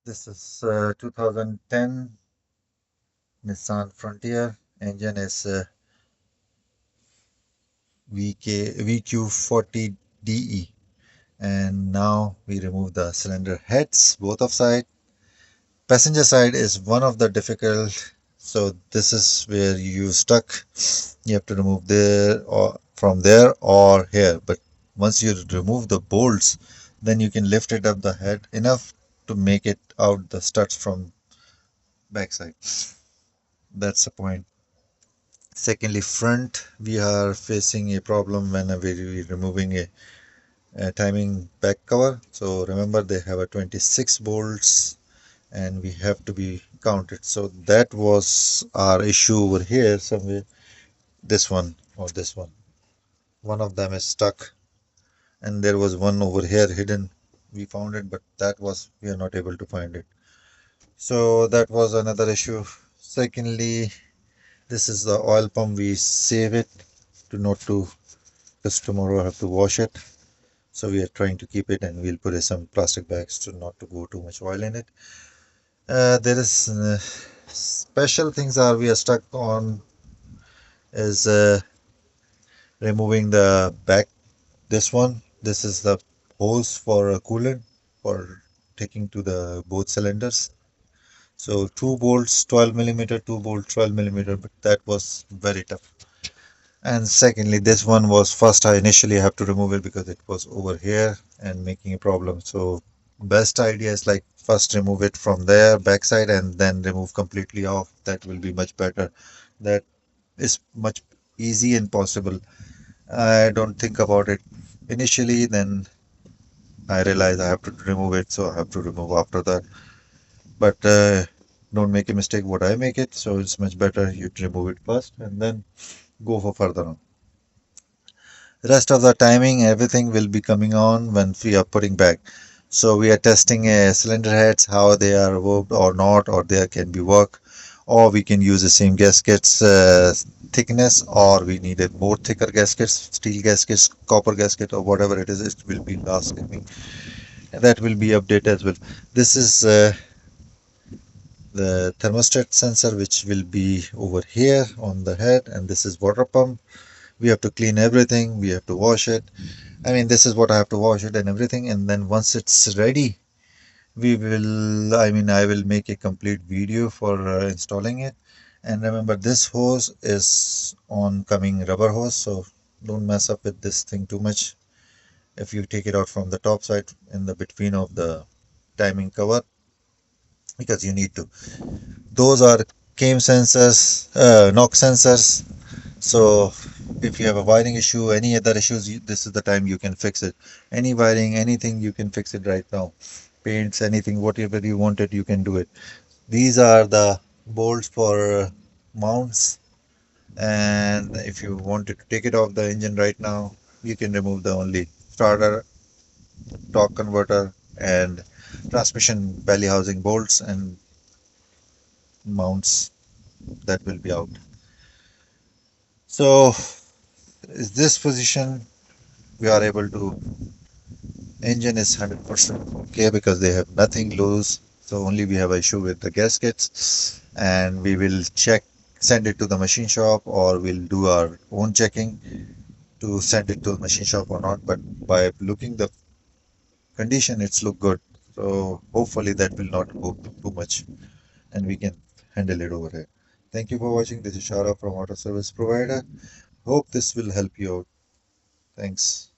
This is 2010 Nissan Frontier. Engine is VQ40DE. And now we remove the cylinder heads, both of side. Passenger side is one of the difficult. So this is where you stuck. You have to remove there or from there or here. But once you remove the bolts, then you can lift it up the head enough to make it out the studs from backside. That's the point. Secondly, front, we are facing a problem whenever we're removing a timing back cover. So remember they have a 26 bolts and we have to be counted. So that was our issue over here somewhere. This one or this one. One of them is stuck and there was one over here hidden. We found it, but that was, we are not able to find it. So that was another issue. Secondly, this is the oil pump. We save it to not to, because tomorrow I have to wash it. So we are trying to keep it and we'll put some plastic bags to not to go too much oil in it. There is special things are we are stuck on is removing the back. This one, this is the hose for a coolant for taking to the both cylinders. So two bolts, 12 millimeter, two bolts, 12 millimeter, but that was very tough. And secondly, this one was first I initially have to remove it because it was over here and making a problem. So best idea is like first remove it from there backside and then remove completely off. That will be much better. That is much easy and possible. I don't think about it initially, then I realize I have to remove it, so I have to remove after that. But don't make a mistake what I make it, so it's much better you remove it first and then go for further on. Rest of the timing, everything will be coming on when we are putting back. So we are testing cylinder heads, how they are worked or not, or they can be worked, or we can use the same gaskets thickness, or we needed more thicker gaskets, steel gaskets, copper gasket, or whatever it is. It will be lasting. That will be updated as well. This is the thermostat sensor, which will be over here on the head, and this is water pump. We have to clean everything. We have to wash it. I mean, this is what I have to wash it and everything. And then once it's ready, we will, I will make a complete video for installing it. And remember, this hose is oncoming rubber hose, so don't mess up with this thing too much. If you take it out from the top side in the between of the timing cover, because you need to. Those are came sensors, knock sensors. So if you have a wiring issue, any other issues, this is the time you can fix it. Any wiring, anything, you can fix it right now. Paints, anything, whatever you wanted, you can do it. These are the bolts for mounts. And if you wanted to take it off the engine right now, you can remove the only starter, torque converter, and transmission belly housing bolts and mounts that will be out. So is this position we are able to, engine is 100% okay because they have nothing loose, so only we have an issue with the gaskets, and we will check, send it to the machine shop, or we'll do our own checking to send it to the machine shop or not. But by looking the condition, it's look good, so hopefully that will not go too much and we can handle it over here. Thank you for watching. This is Shara from Auto Service Provider. Hope this will help you out. Thanks.